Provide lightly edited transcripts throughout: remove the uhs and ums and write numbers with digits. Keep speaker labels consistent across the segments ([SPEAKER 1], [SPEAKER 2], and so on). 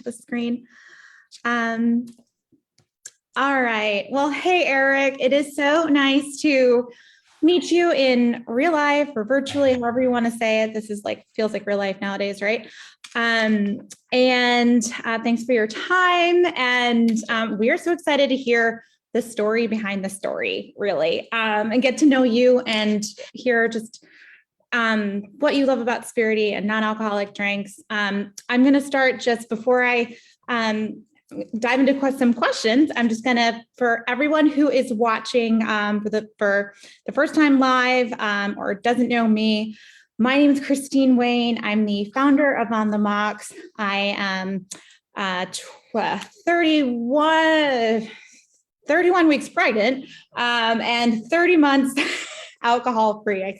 [SPEAKER 1] the screen. All right. Well, hey, Eric, it is so nice to meet you in real life or virtually, however you want to say it. This is feels like real life nowadays, right? And thanks for your time. And we are so excited to hear the story behind the story, really, and get to know you and hear just what you love about Spirity and non-alcoholic drinks. I'm going to start just before I dive into some questions. I'm just going to, for everyone who is watching for the first time live or doesn't know me, my name is Christine Wayne. I'm the founder of On the Mocks. I am 31 weeks pregnant and 30 months alcohol free. I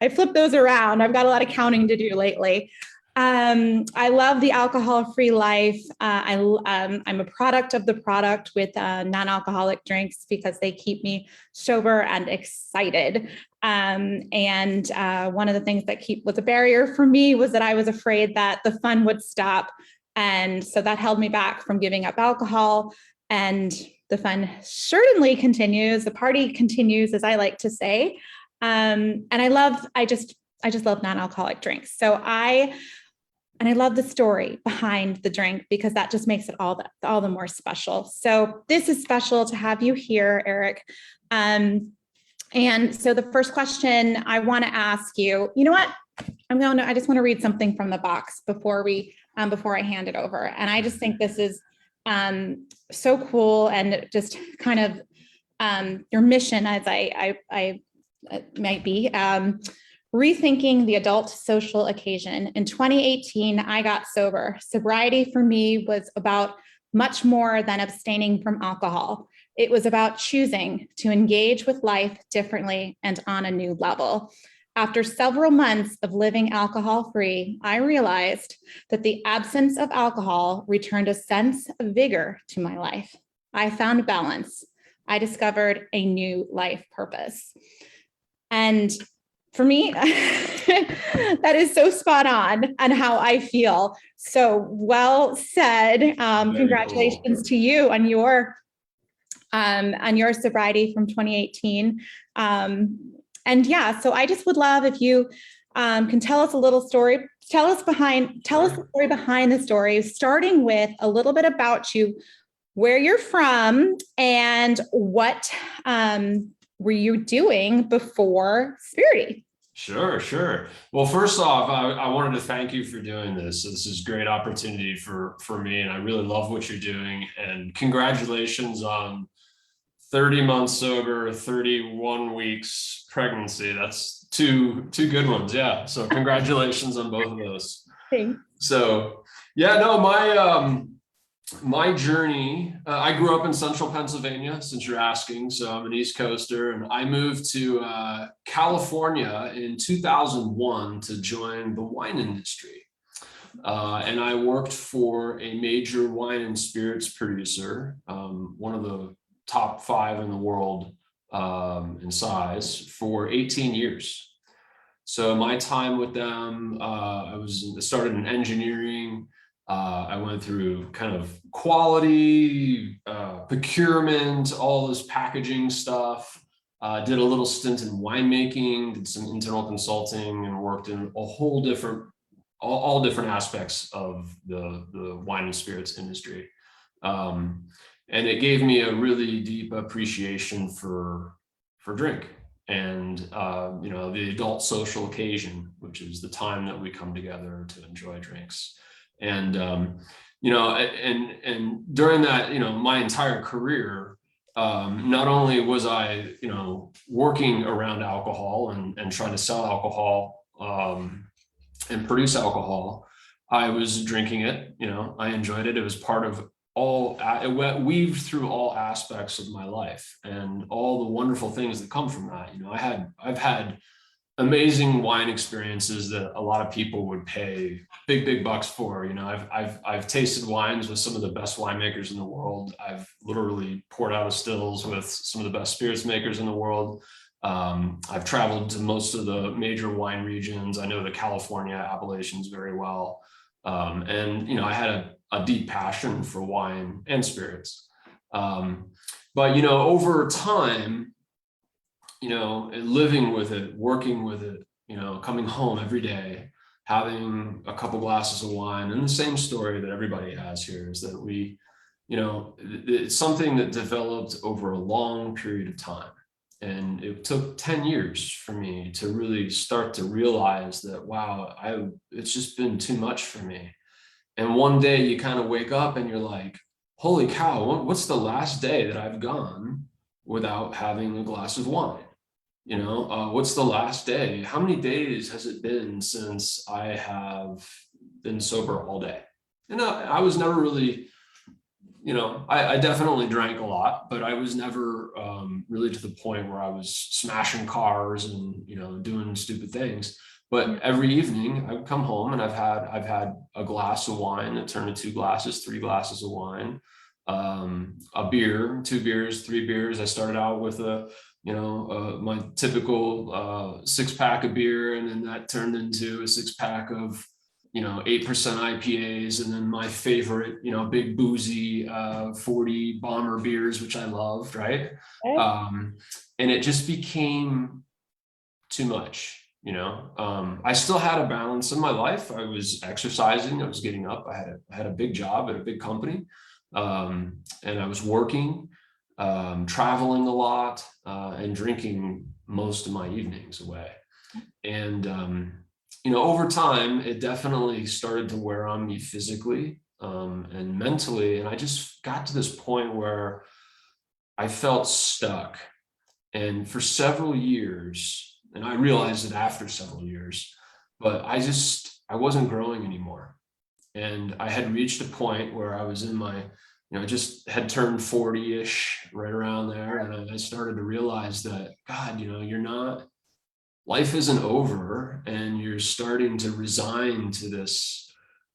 [SPEAKER 1] flip those around. I've got a lot of counting to do lately. I love the alcohol-free life. I'm a product of the product with non-alcoholic drinks because they keep me sober and excited. And one of the things that was a barrier for me was that I was afraid that the fun would stop. And so that held me back from giving up alcohol. And the fun certainly continues. The party continues, as I like to say. And I just love non-alcoholic drinks. So I love the story behind the drink because that just makes it all the more special. So this is special to have you here, Eric. And so the first question I want to ask you, you know what? I just want to read something from the box before I hand it over. And I just think this is so cool and just kind of your mission, as I might be. Rethinking the adult social occasion. In 2018, I got sober. Sobriety for me was about much more than abstaining from alcohol. It was about choosing to engage with life differently and on a new level. After several months of living alcohol-free, I realized that the absence of alcohol returned a sense of vigor to my life. I found balance. I discovered a new life purpose. And for me, that is so spot on how I feel. So well said. Congratulations to you on your sobriety from 2018. And yeah, so I just would love if you can tell us a little story. Tell us the story behind the story, starting with a little bit about you, where you're from, and what were you doing before Spirity?
[SPEAKER 2] Sure. Well, first off, I wanted to thank you for doing this. So this is a great opportunity for me, and I really love what you're doing. And congratulations on 30 months sober, 31 weeks pregnancy. That's two good ones. Yeah. So congratulations on both of those.
[SPEAKER 1] Thanks.
[SPEAKER 2] So yeah, no, my journey, I grew up in central Pennsylvania, since you're asking. So I'm an East Coaster, and I moved to California in 2001 to join the wine industry. And I worked for a major wine and spirits producer, one of the top 5 in the world in size, for 18 years. So my time with them, I started in engineering. I went through kind of quality, procurement, all this packaging stuff. Did a little stint in winemaking, did some internal consulting, and worked in a whole different, all different aspects of the wine and spirits industry. And it gave me a really deep appreciation for drink and the adult social occasion, which is the time that we come together to enjoy drinks. And and during that, my entire career, not only was I working around alcohol and trying to sell alcohol and produce alcohol, I was drinking it. I enjoyed it. It was part of it weaved through all aspects of my life and all the wonderful things that come from that. I've had amazing wine experiences that a lot of people would pay big bucks for. I've tasted wines with some of the best winemakers in the world. I've literally poured out of stills with some of the best spirits makers in the world. I've traveled to most of the major wine regions. I know the California appellations very well. And I had a deep passion for wine and spirits. But, you know, over time, you know, and living with it, working with it, you know, coming home every day, having a couple glasses of wine, and the same story that everybody has here is that we, you know, it's something that developed over a long period of time. And it took 10 years for me to really start to realize that, wow, it's just been too much for me. And one day you kind of wake up and you're like, holy cow, what's the last day that I've gone without having a glass of wine? You know, what's the last day? How many days has it been since I have been sober all day? And I was never really, you know, I definitely drank a lot, but I was never really to the point where I was smashing cars and, you know, doing stupid things. But every evening I would come home and I've had a glass of wine that turned to 2 glasses, 3 glasses of wine, a beer, 2 beers, 3 beers. I started out with my typical 6-pack of beer, and then that turned into a 6-pack of, you know, 8% IPAs, and then my favorite, you know, big boozy 40 bomber beers, which I loved, right? And it just became too much. You know, I still had a balance in my life. I was exercising, I was getting up, I had a big job at a big company, and I was working, traveling a lot, and drinking most of my evenings away. And, you know, over time, it definitely started to wear on me physically, and mentally. And I just got to this point where I felt stuck. And for several years, and I realized it after several years, but I wasn't growing anymore. And I had reached a point where I was in my, you know, just had turned 40-ish, right around there. And I started to realize that, God, you know, life isn't over, and you're starting to resign to this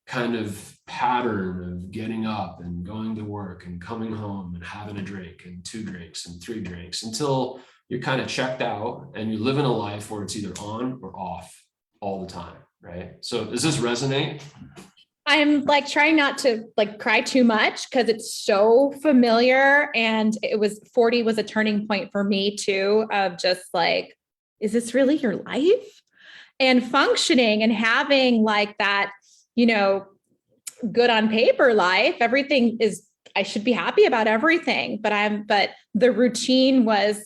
[SPEAKER 2] kind of pattern of getting up and going to work and coming home and having a drink and 2 drinks and 3 drinks until you're kind of checked out, and you live in a life where it's either on or off all the time, right? So does this resonate?
[SPEAKER 1] I'm like trying not to like cry too much because it's so familiar. And 40 was a turning point for me too, of just like, is this really your life? And functioning and having like that, you know, good on paper life, everything is, I should be happy about everything, but the routine was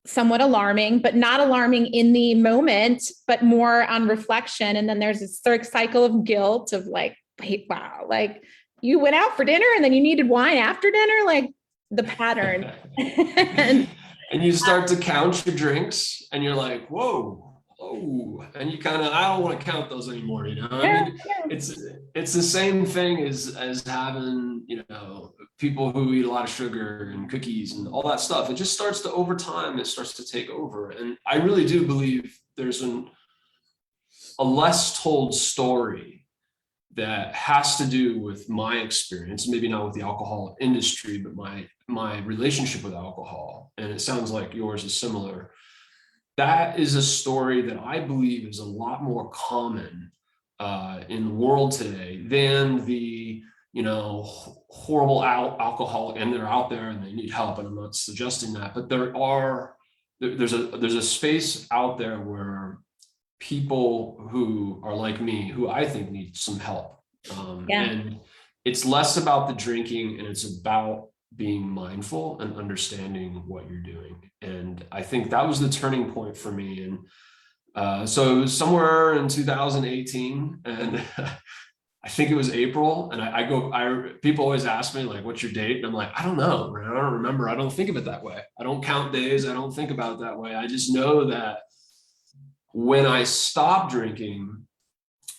[SPEAKER 1] somewhat alarming, but not alarming in the moment, but more on reflection. And then there's this third cycle of guilt of like, hey, wow, like you went out for dinner and then you needed wine after dinner, like the pattern.
[SPEAKER 2] and you start to count your drinks and you're like, whoa, oh, and you kind of, I don't want to count those anymore, you know? I mean, it's the same thing as having, you know, people who eat a lot of sugar and cookies and all that stuff. It just starts to, over time, it starts to take over. And I really do believe there's a less told story that has to do with my experience, maybe not with the alcohol industry, but my relationship with alcohol. And it sounds like yours is similar. That is a story that I believe is a lot more common in the world today than the, you know, horrible alcoholic, and they're out there and they need help. And I'm not suggesting that, but there's a space out there where people who are like me, who I think need some help. And it's less about the drinking and it's about being mindful and understanding what you're doing. And I think that was the turning point for me. And so it was somewhere in 2018, and I think it was April. And people always ask me like, what's your date? And I'm like, I don't know, man. I don't remember. I don't think of it that way. I don't count days. I don't think about it that way. I just know that when I stopped drinking,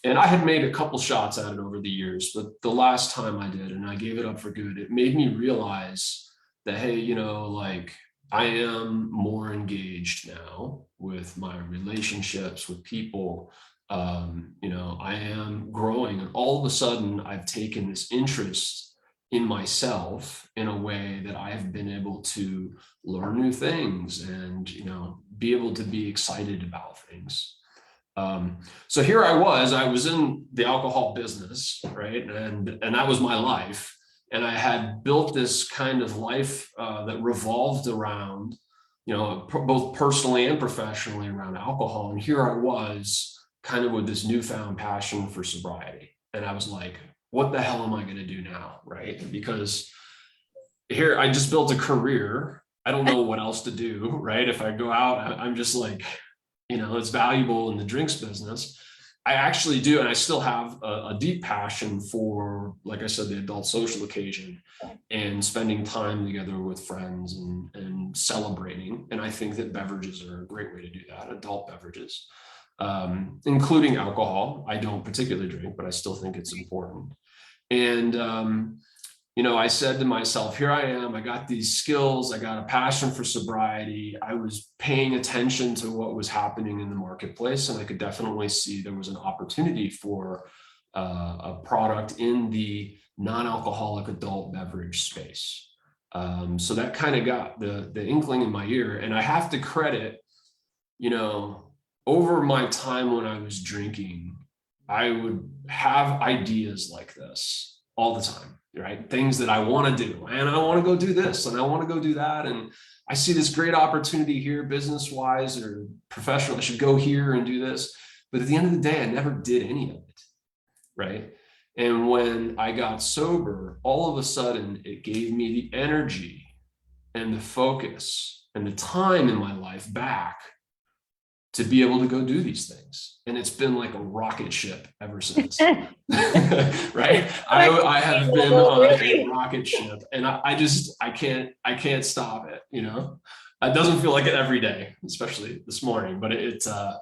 [SPEAKER 2] and I had made a couple shots at it over the years, but the last time I did, and I gave it up for good, it made me realize that, hey, you know, like I am more engaged now with my relationships with people. You know, I am growing, and all of a sudden I've taken this interest in myself in a way that I have been able to learn new things and, you know, be able to be excited about things. So here I was in the alcohol business, right? And that was my life. And I had built this kind of life that revolved around, both personally and professionally around alcohol. And here I was kind of with this newfound passion for sobriety. And I was like, what the hell am I going to do now? Right? Because here I just built a career. I don't know what else to do, right? If I go out, I'm just like, it's valuable in the drinks business. I actually do, and I still have a deep passion for, like I said, the adult social occasion and spending time together with friends and celebrating. And I think that beverages are a great way to do that, adult beverages, including alcohol. I don't particularly drink, but I still think it's important. And I said to myself, here I am, I got these skills, I got a passion for sobriety. I was paying attention to what was happening in the marketplace, and I could definitely see there was an opportunity for a product in the non-alcoholic adult beverage space. So that kind of got the inkling in my ear. And I have to credit, over my time when I was drinking, I would have ideas like this all the time. Right? Things that I want to do, and I want to go do this, and I want to go do that. And I see this great opportunity here, business wise or professional. I should go here and do this. But at the end of the day, I never did any of it. Right. And when I got sober, all of a sudden it gave me the energy and the focus and the time in my life back to be able to go do these things. And it's been like a rocket ship ever since. Right? I have been on a rocket ship, and I can't stop it, It doesn't feel like it every day, especially this morning, but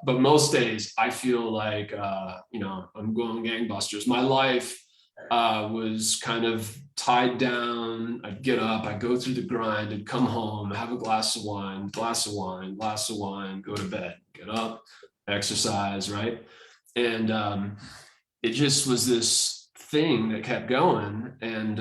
[SPEAKER 2] but most days I feel like, I'm going gangbusters. My life was kind of tied down. I'd get up, I'd go through the grind, I'd come home, have a glass of wine, go to bed, get up, exercise, right? And it just was this thing that kept going. And,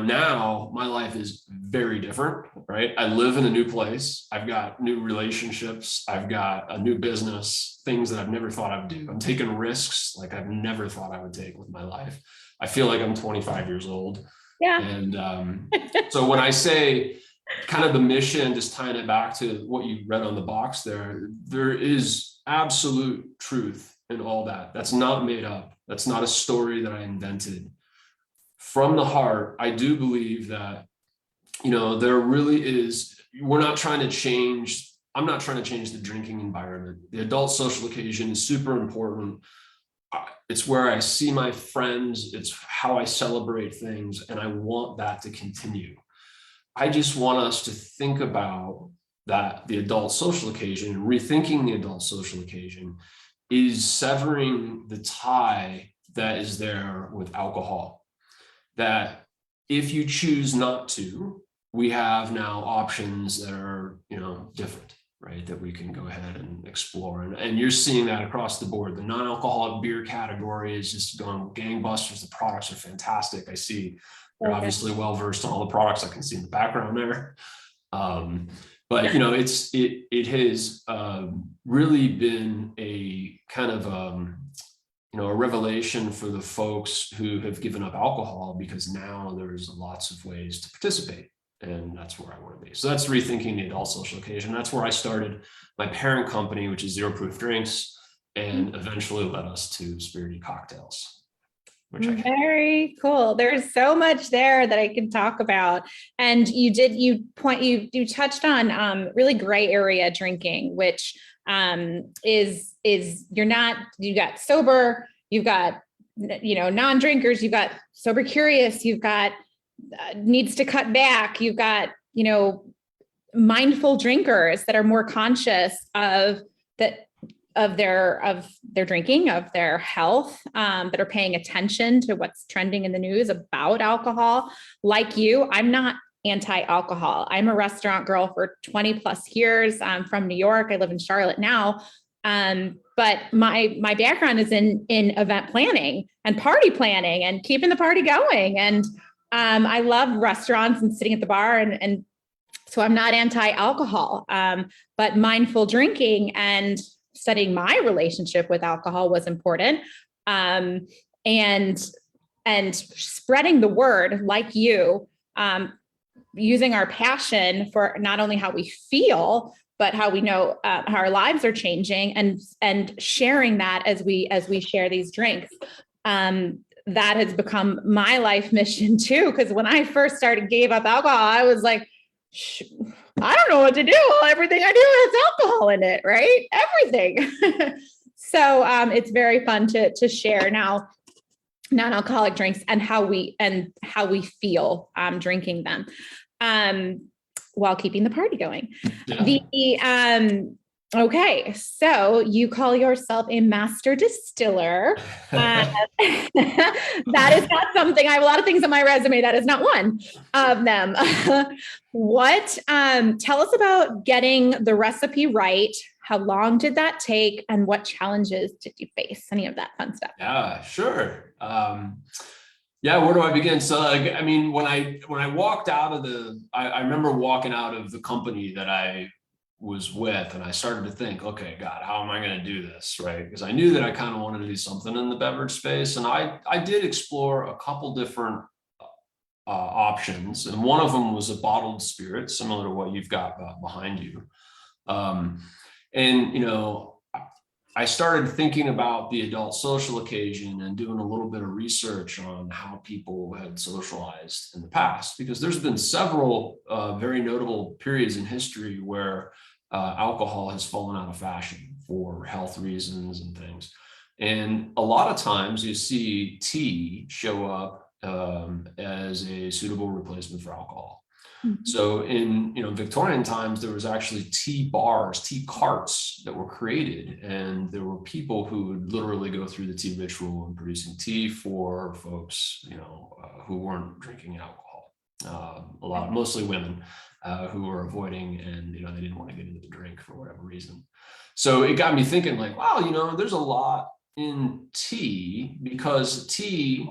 [SPEAKER 2] now my life is very different, right? I live in a new place. I've got new relationships. I've got a new business, things that I've never thought I'd do. I'm taking risks like I've never thought I would take with my life. I feel like I'm 25 years old.
[SPEAKER 1] Yeah.
[SPEAKER 2] And so when I say kind of the mission, just tying it back to what you read on the box there is absolute truth in all that. That's not made up. That's not a story that I invented. From the heart, I do believe that, there really is, I'm not trying to change the drinking environment. The adult social occasion is super important. It's where I see my friends. It's how I celebrate things. And I want that to continue. I just want us to think about that the adult social occasion, rethinking the adult social occasion, is severing the tie that is there with alcohol. That if you choose not to, we have now options that are, different, right? That we can go ahead and explore. And you're seeing that across the board. The non-alcoholic beer category is just going gangbusters. The products are fantastic. I see you're obviously well-versed on all the products. I can see in the background there. But it has really been a kind of a revelation for the folks who have given up alcohol, because now there's lots of ways to participate, and that's where I want to be. So that's rethinking the adult social occasion. That's where I started my parent company, which is Zero Proof Drinks, and eventually led us to Spirity Cocktails.
[SPEAKER 1] Very cool. There's so much there that I can talk about. And you touched on really gray area drinking, which is you got sober, you've got, non-drinkers, you've got sober curious, you've got needs to cut back, you've got, mindful drinkers that are more conscious of their drinking, of their health, that are paying attention to what's trending in the news about alcohol. Like you, I'm not anti-alcohol. I'm a restaurant girl for 20 plus years. I'm from New York. I live in Charlotte now. But my background is in event planning and party planning and keeping the party going. And I love restaurants and sitting at the bar. And so I'm not anti-alcohol, but mindful drinking and studying my relationship with alcohol was important. And spreading the word like you, using our passion for not only how we feel, but how we know how our lives are changing, and sharing that as we share these drinks. That has become my life mission too. Because when I first gave up alcohol, I was like, I don't know what to do. Everything I do has alcohol in it, right? Everything. So it's very fun to share now non-alcoholic drinks and how we feel drinking them, while keeping the party going. Yeah. Okay, so you call yourself a master distiller. That is not something. I have a lot of things on my resume. That is not one of them. Tell us about getting the recipe right. How long did that take, and what challenges did you face? Any of that fun stuff?
[SPEAKER 2] Yeah, sure. Where do I begin? So, I mean, when I walked out of I remember walking out of the company that I was with, and I started to think, okay, God, how am I going to do this? Right. Because I knew that I kind of wanted to do something in the beverage space. And I did explore a couple different options. And one of them was a bottled spirit, similar to what you've got behind you. And, I started thinking about the adult social occasion and doing a little bit of research on how people had socialized in the past, because there's been several very notable periods in history where alcohol has fallen out of fashion for health reasons and things. And a lot of times you see tea show up as a suitable replacement for alcohol. Mm-hmm. So in Victorian times, there was actually tea bars, tea carts that were created, and there were people who would literally go through the tea ritual and producing tea for folks, who weren't drinking alcohol. Mostly women who were avoiding, and they didn't want to get into the drink for whatever reason. So it got me thinking, like, wow, there's a lot in tea, because tea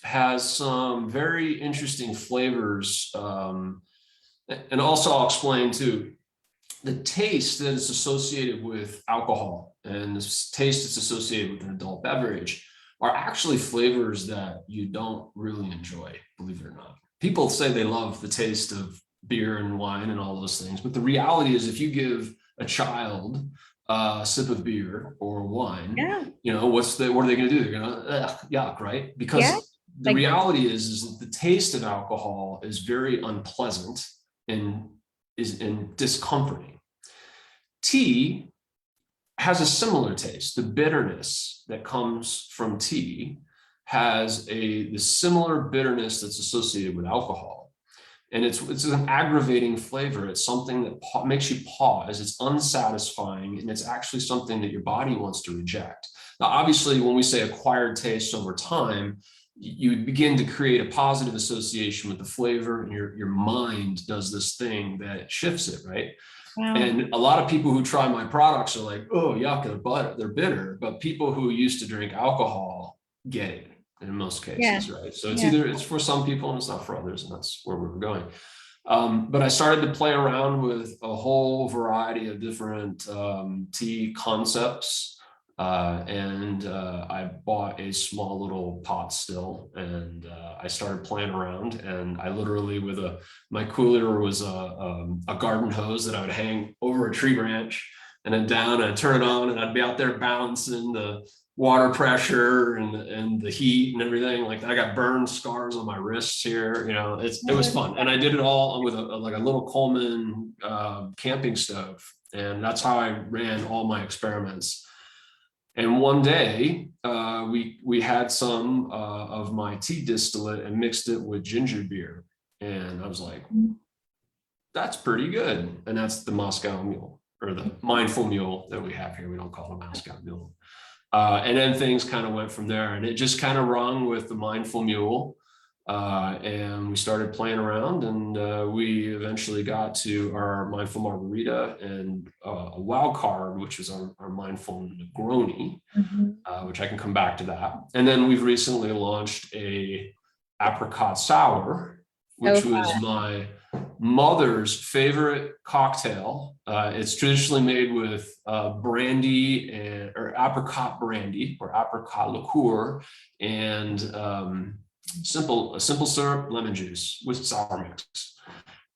[SPEAKER 2] has some very interesting flavors. And also I'll explain too, the taste that is associated with alcohol and the taste that's associated with an adult beverage are actually flavors that you don't really enjoy, believe it or not. People say they love the taste of beer and wine and all those things, but the reality is, if you give a child a sip of beer or wine, what are they going to do? They're going to yuck, right? Because the reality is that the taste of alcohol is very unpleasant and is discomforting. Tea has a similar taste. The bitterness that comes from tea has the similar bitterness that's associated with alcohol. And it's an aggravating flavor. It's something that makes you pause. It's unsatisfying, and it's actually something that your body wants to reject. Now, obviously, when we say acquired taste over time, you begin to create a positive association with the flavor, and your mind does this thing that shifts it, right? Wow. And a lot of people who try my products are like, oh, yuck, they're bitter. But people who used to drink alcohol get it in most cases, right? So it's for some people and it's not for others, and that's where we were going. But I started to play around with a whole variety of different tea concepts. And I bought a small little pot still, and I started playing around, and I literally my cooler was a garden hose that I would hang over a tree branch and then down, and I'd turn it on, and I'd be out there balancing the water pressure and the heat and everything. Like, I got burn scars on my wrists here, it was fun. And I did it all with a little Coleman camping stove. And that's how I ran all my experiments. And one day we had some of my tea distillate and mixed it with ginger beer. And I was like, that's pretty good. And that's the Moscow Mule, or the Mindful Mule that we have here. We don't call it a Moscow Mule. And then things kind of went from there, and it just kind of rung with the Mindful Mule. And we started playing around, and we eventually got to our Mindful Margarita and a wild card, which is our Mindful Negroni, which I can come back to that. And then we've recently launched a Apricot Sour, which was mother's favorite cocktail. It's traditionally made with brandy or apricot brandy or apricot liqueur and simple syrup, lemon juice with sour mix.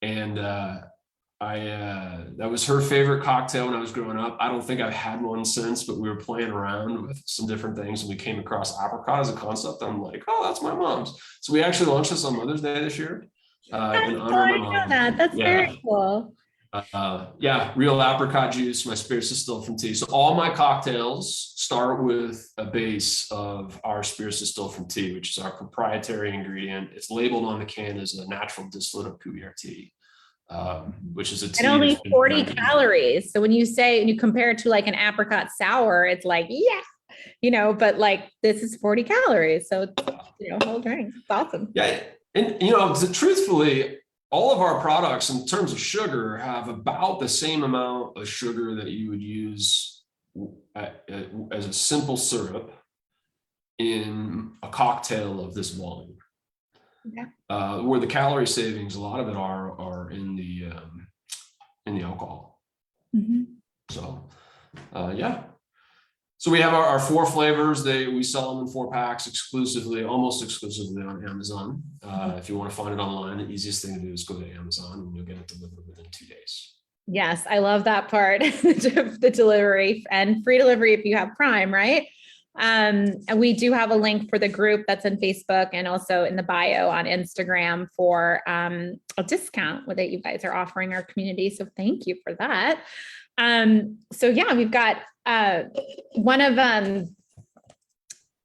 [SPEAKER 2] And that was her favorite cocktail when I was growing up. I don't think I've had one since, but we were playing around with some different things and we came across apricot as a concept. I'm like, oh, that's my mom's. So we actually launched this on Mother's Day this year. In honor of my mom.
[SPEAKER 1] That's very cool.
[SPEAKER 2] Yeah, real apricot juice, my spirits distilled from tea. So all my cocktails start with a base of our spirits distilled from tea, which is our proprietary ingredient. It's labeled on the can as a natural distillate of pu'er tea. Which is a tea.
[SPEAKER 1] And only 40 calories. So when you say, and you compare it to like an apricot sour, it's like, yeah, you know, but like this is 40 calories. So, you know, whole drink. It's awesome.
[SPEAKER 2] Yeah. And, you know, truthfully, all of our products in terms of sugar have about the same amount of sugar that you would use as a simple syrup in a cocktail of this volume. Okay. Where the calorie savings, a lot of it are in the alcohol. Mm-hmm. So, yeah. So we have our 4 flavors. We sell them in 4 packs exclusively, almost exclusively on Amazon. If you want to find it online, the easiest thing to do is go to Amazon and you'll get it delivered within 2 days. Yes,
[SPEAKER 1] I love that part, the delivery and free delivery if you have Prime, right? And we do have a link for the group that's in Facebook and also in the bio on Instagram for a discount that you guys are offering our community. So thank you for that. So yeah, we've got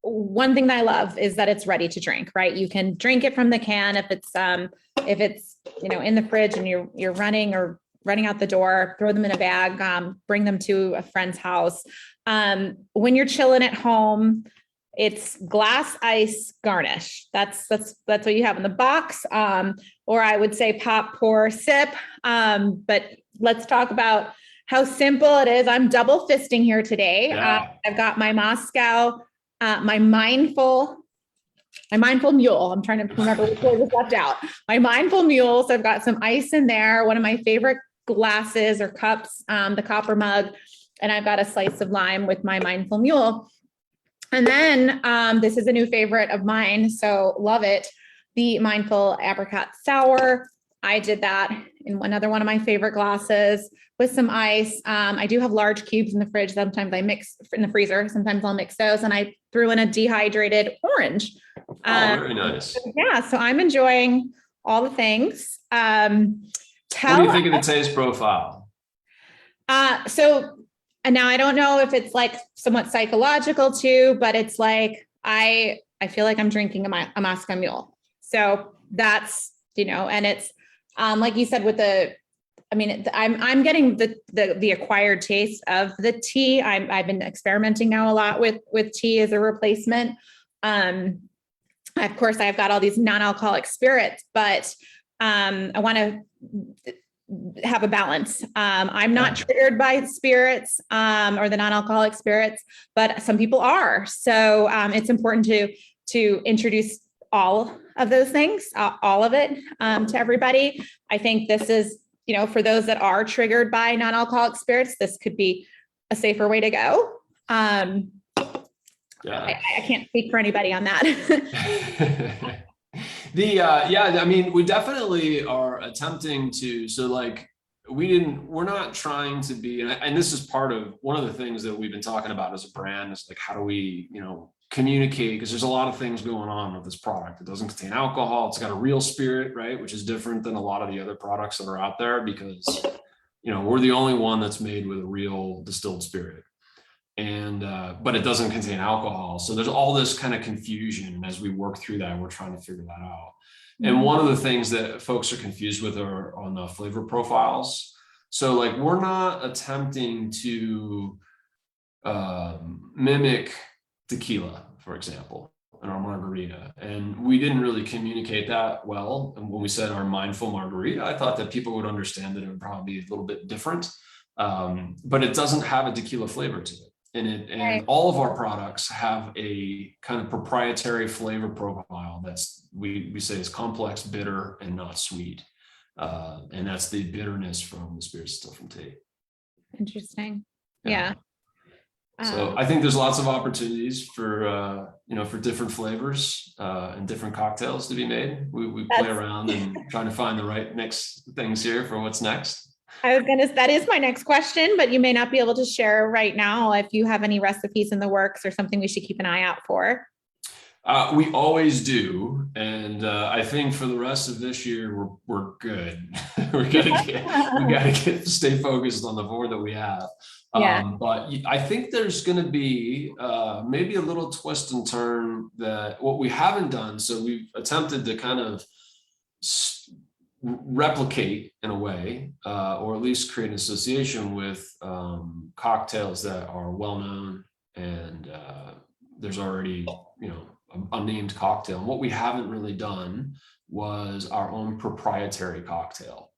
[SPEAKER 1] one thing that I love is that it's ready to drink, right? You can drink it from the can if it's you know in the fridge and you're running out the door, throw them in a bag, bring them to a friend's house. When you're chilling at home, it's glass, ice, garnish. That's what you have in the box. Or I would say pop, pour, sip. But let's talk about how simple it is. I'm double fisting here today. Yeah. I've got my Moscow, my mindful mule. I'm trying to remember which one was left out. My mindful mule. So I've got some ice in there. One of my favorite glasses or cups, the copper mug. And I've got a slice of lime with my mindful mule. And then this is a new favorite of mine. So love it. The mindful apricot sour. I did that in another one of my favorite glasses with some ice. I do have large cubes in the fridge. Sometimes I mix in the freezer. Sometimes I'll mix those. And I threw in a dehydrated orange.
[SPEAKER 2] Oh, very nice.
[SPEAKER 1] Yeah. So I'm enjoying all the things.
[SPEAKER 2] What do you think of the taste profile?
[SPEAKER 1] And now I don't know if it's like somewhat psychological too, but it's like, I feel like I'm drinking a Moscow Mule. So that's, you know, and it's, like you said, I'm getting the acquired taste of the tea. I've been experimenting now a lot with tea as a replacement. Of course I've got all these non-alcoholic spirits, but, I want to have a balance. I'm not triggered by spirits, or the non-alcoholic spirits, but some people are. So, it's important to introduce all of those things, all of it, to everybody. I think this is, you know, for those that are triggered by non-alcoholic spirits, this could be a safer way to go. I can't speak for anybody on that.
[SPEAKER 2] I mean, we definitely are attempting to, so like, we're not trying to be, and this is part of one of the things that we've been talking about as a brand is like, how do we, you know, communicate? Because there's a lot of things going on with this product. It doesn't contain alcohol. It's got a real spirit, right? Which is different than a lot of the other products that are out there because, you know, we're the only one that's made with a real distilled spirit. And, but it doesn't contain alcohol. So there's all this kind of confusion. And as we work through that, we're trying to figure that out. And one of the things that folks are confused with are on the flavor profiles. So like, we're not attempting to mimic tequila, for example, in our margarita. And we didn't really communicate that well. And when we said our mindful margarita, I thought that people would understand that it would probably be a little bit different. But it doesn't have a tequila flavor to it. And all of our products have a kind of proprietary flavor profile that's we say is complex, bitter, and not sweet. And that's the bitterness from the Spirits Distilled from tea.
[SPEAKER 1] Interesting.
[SPEAKER 2] Yeah.
[SPEAKER 1] Yeah.
[SPEAKER 2] So I think there's lots of opportunities for, for different flavors and different cocktails to be made. We play around and trying to find the right mix things here for what's next.
[SPEAKER 1] That is my next question, but you may not be able to share right now if you have any recipes in the works or something we should keep an eye out for.
[SPEAKER 2] We always do. And I think for the rest of this year, we're good. we gotta stay focused on the board that we have.
[SPEAKER 1] Yeah.
[SPEAKER 2] But I think there's going to be maybe a little twist and turn that what we haven't done. So we've attempted to kind of replicate in a way, or at least create an association with cocktails that are well known, and there's already, a named cocktail. And what we haven't really done was our own proprietary cocktail,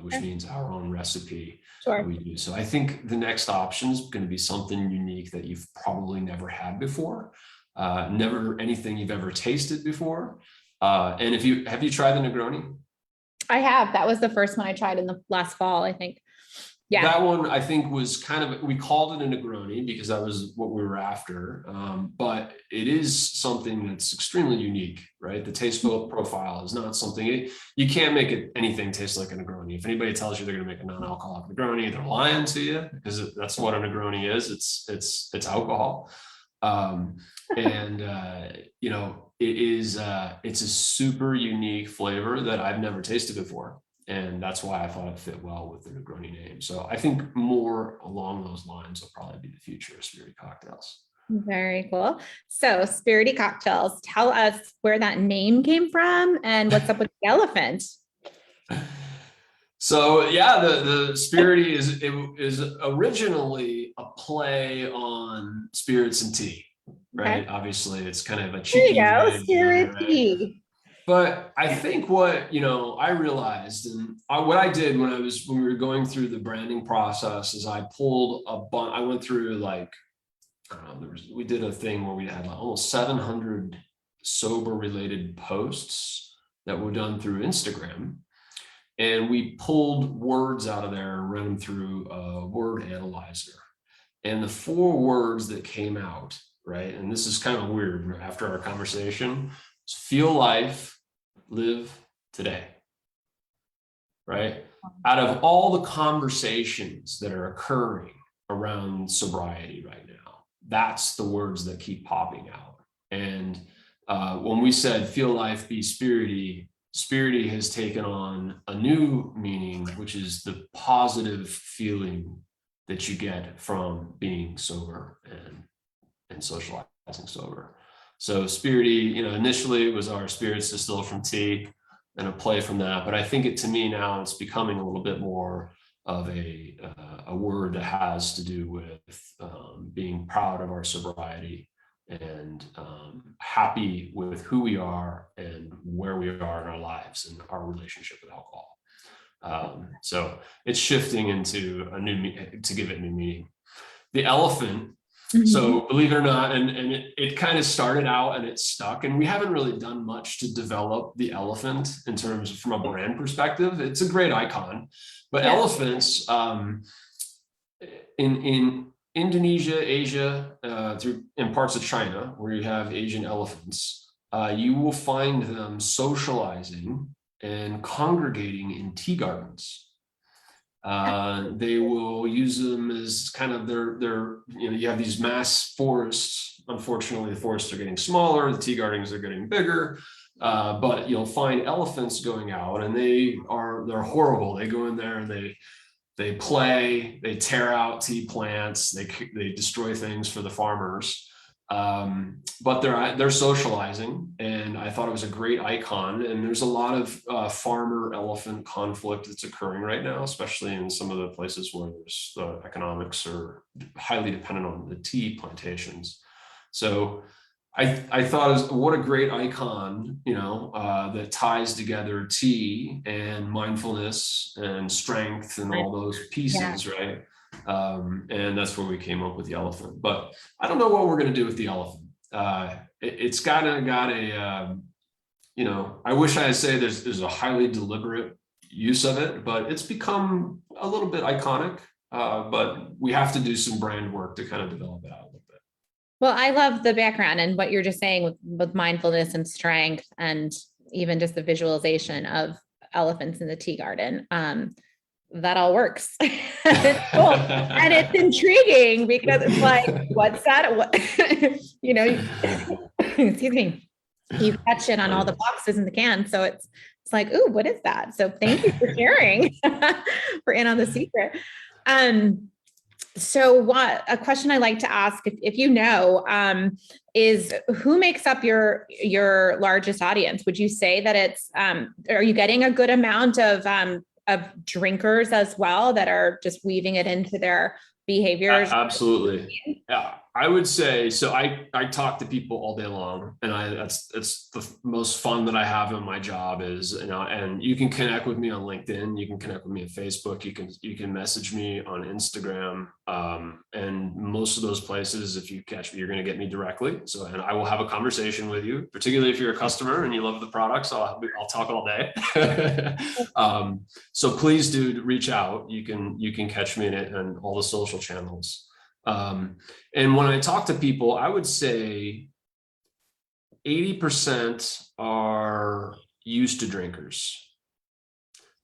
[SPEAKER 2] which means our own recipe.
[SPEAKER 1] Sure.
[SPEAKER 2] We do. So I think the next option is going to be something unique that you've probably never had before, never anything you've ever tasted before. And have you tried the Negroni?
[SPEAKER 1] I have. That was the first one I tried in the last fall, I think. Yeah.
[SPEAKER 2] That one I think was we called it a Negroni because that was what we were after. But it is something that's extremely unique, right? The taste profile is not something, you can't make anything taste like a Negroni. If anybody tells you they're going to make a non-alcoholic Negroni, they're lying to you, because that's what a Negroni is. It's alcohol. It's a super unique flavor that I've never tasted before. And that's why I thought it fit well with the Negroni name. So I think more along those lines will probably be the future of Spirity Cocktails.
[SPEAKER 1] Very cool. So Spirity Cocktails, tell us where that name came from and what's up with the elephant.
[SPEAKER 2] So yeah, the Spirity is originally a play on spirits and tea, right? Okay. Obviously, it's kind of a cheeky.
[SPEAKER 1] There you go, Spirity. Right?
[SPEAKER 2] But I think what, I realized, and what I did when we were going through the branding process is I pulled I went through we did a thing where we had almost 700 sober related posts that were done through Instagram. And we pulled words out of there and ran them through a word analyzer. And the 4 words that came out, right? And this is kind of weird after our conversation, is feel life, live today, right? Out of all the conversations that are occurring around sobriety right now, that's the words that keep popping out. And when we said feel life, be spirity, Spirity has taken on a new meaning, which is the positive feeling that you get from being sober and socializing sober. So Spirity, initially it was our Spirits Distilled from tea and a play from that. But I think to me now it's becoming a little bit more of a word that has to do with being proud of our sobriety and happy with who we are and where we are in our lives and our relationship with alcohol. So it's shifting into to give it new meaning. The elephant. Mm-hmm. So believe it or not, and it kind of started out and it stuck, and we haven't really done much to develop the elephant in terms from a brand perspective. It's a great icon, but yeah. Elephants in Indonesia, Asia, in parts of China where you have Asian elephants, you will find them socializing and congregating in tea gardens. They will use them as kind of their you have these mass forests. Unfortunately, the forests are getting smaller, the tea gardens are getting bigger, but you'll find elephants going out, and they're horrible. They go in there and they play, they tear out tea plants, they destroy things for the farmers. But they're socializing, and I thought it was a great icon. And there's a lot of farmer elephant conflict that's occurring right now, especially in some of the places where there's the economics are highly dependent on the tea plantations. So I thought, what a great icon, that ties together tea and mindfulness and strength and all those pieces, yeah. Right? And that's where we came up with the elephant. But I don't know what we're going to do with the elephant. It's got a, I wish I could say there's a highly deliberate use of it, but it's become a little bit iconic. But we have to do some brand work to kind of develop it out a little bit.
[SPEAKER 1] Well, I love the background and what you're just saying with mindfulness and strength, and even just the visualization of elephants in the tea garden. That all works. It's cool. And it's intriguing because it's like, what's that? What, excuse me. You catch it on all the boxes in the can. So it's like, ooh, what is that? So thank you for sharing. We're in on the secret. So a question I like to ask, if you know, is who makes up your largest audience? Would you say that it's, are you getting a good amount of drinkers as well that are just weaving it into their behaviors?
[SPEAKER 2] Absolutely. Yeah, I would say so. I talk to people all day long, and it's the most fun that I have in my job is, and you can connect with me on LinkedIn, you can connect with me on Facebook, you can message me on Instagram, and most of those places, if you catch me, you're going to get me directly. So, and I will have a conversation with you, particularly if you're a customer and you love the products. I'll talk all day. So please do reach out. You can catch me in it and all the social channels. And when I talk to people, I would say 80% are used to drinkers.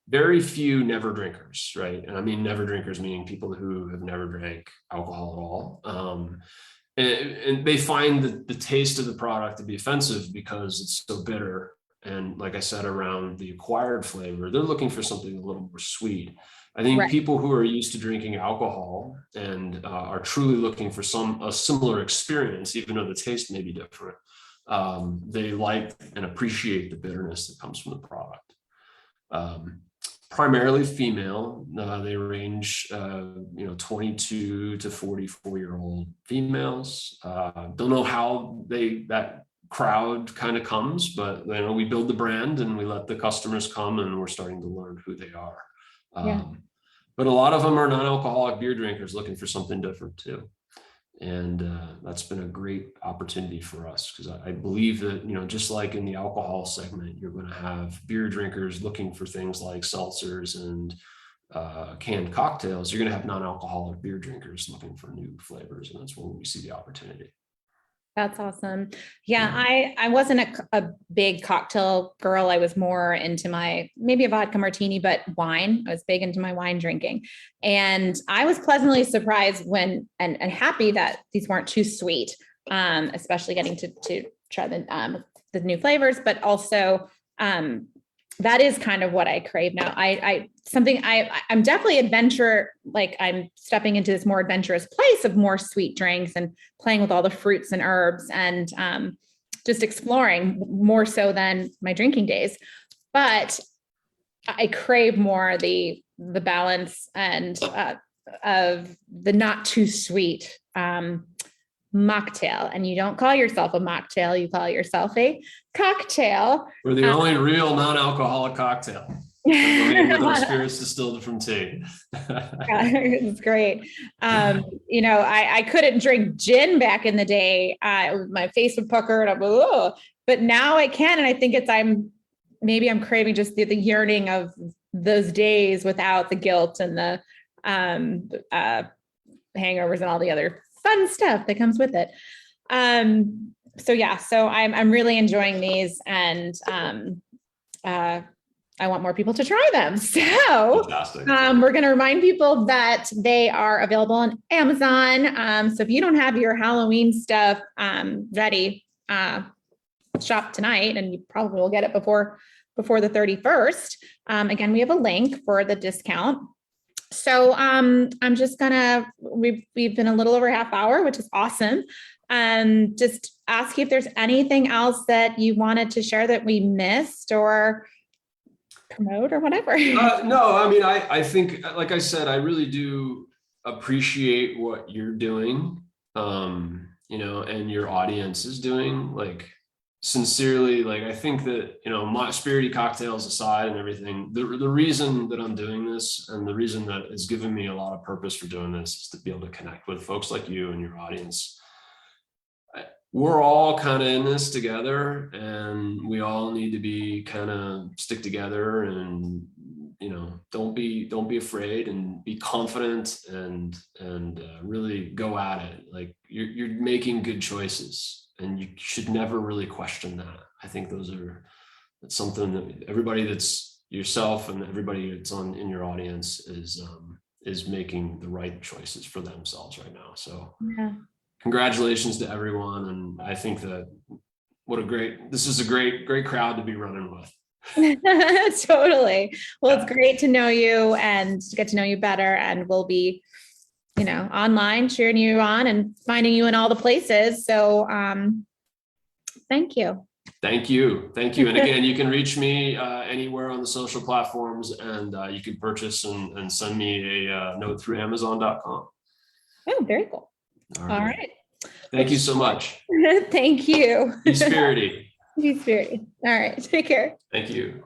[SPEAKER 2] Very few never drinkers, right? And I mean never drinkers, meaning people who have never drank alcohol at all. And they find the taste of the product to be offensive because it's so bitter. And like I said, around the acquired flavor, they're looking for something a little more sweet. I think
[SPEAKER 1] Right.
[SPEAKER 2] people who are used to drinking alcohol and are truly looking for a similar experience, even though the taste may be different, they like and appreciate the bitterness that comes from the product. Primarily female, they range, 22 to 44-year-old females. Don't know how that crowd kind of comes, but we build the brand and we let the customers come, and we're starting to learn who they are. But a lot of them are non-alcoholic beer drinkers looking for something different too. And that's been a great opportunity for us, because I believe that, just like in the alcohol segment, you're going to have beer drinkers looking for things like seltzers and canned cocktails. You're going to have non-alcoholic beer drinkers looking for new flavors. And that's where we see the opportunity.
[SPEAKER 1] That's awesome. Yeah, I wasn't a big cocktail girl. I was more into maybe a vodka martini, but wine. I was big into my wine drinking. And I was pleasantly surprised and happy that these weren't too sweet, especially getting to try the new flavors, but also that is kind of what I crave now. I'm definitely adventure, like I'm stepping into this more adventurous place of more sweet drinks and playing with all the fruits and herbs and just exploring more so than my drinking days. But I crave more the balance and of the not too sweet mocktail. And you don't call yourself a mocktail, you call yourself a cocktail.
[SPEAKER 2] We're the only real non-alcoholic cocktail. With our spirits distilled from tea.
[SPEAKER 1] It's great. I couldn't drink gin back in the day. My face would pucker and but now I can. And I think I'm craving just the yearning of those days without the guilt and the hangovers and all the other fun stuff that comes with it. So I'm really enjoying these, and I want more people to try them. So we're going to remind people that they are available on Amazon. So if you don't have your Halloween stuff ready, shop tonight, and you probably will get it before the 31st. Again, we have a link for the discount. So I'm just we've been a little over half hour, which is awesome. Just ask you if there's anything else that you wanted to share that we missed or promote or whatever.
[SPEAKER 2] No, I mean, I think, like I said, I really do appreciate what you're doing, and your audience is doing, like, sincerely. Like, I think that, my Spirity Cocktails aside and everything, the reason that I'm doing this and the reason that it's given me a lot of purpose for doing this is to be able to connect with folks like you and your audience. We're all kind of in this together, and we all need to be stick together and don't be afraid, and be confident, and really go at it. Like you're making good choices, and you should never really question that. I think that's something that everybody that's yourself and everybody that's in your audience is making the right choices for themselves right now. So
[SPEAKER 1] Yeah.
[SPEAKER 2] congratulations to everyone. And I think that this is a great crowd to be running with.
[SPEAKER 1] Totally. Well, it's great to know you and to get to know you better. And we'll be, online cheering you on and finding you in all the places. So thank you.
[SPEAKER 2] Thank you. And again, you can reach me anywhere on the social platforms, and you can purchase and send me a note through Amazon.com.
[SPEAKER 1] Oh, very cool.
[SPEAKER 2] All
[SPEAKER 1] right.
[SPEAKER 2] Thank you so much.
[SPEAKER 1] Thank you.
[SPEAKER 2] Be spirity.
[SPEAKER 1] Be spirity. All right. Take care.
[SPEAKER 2] Thank you.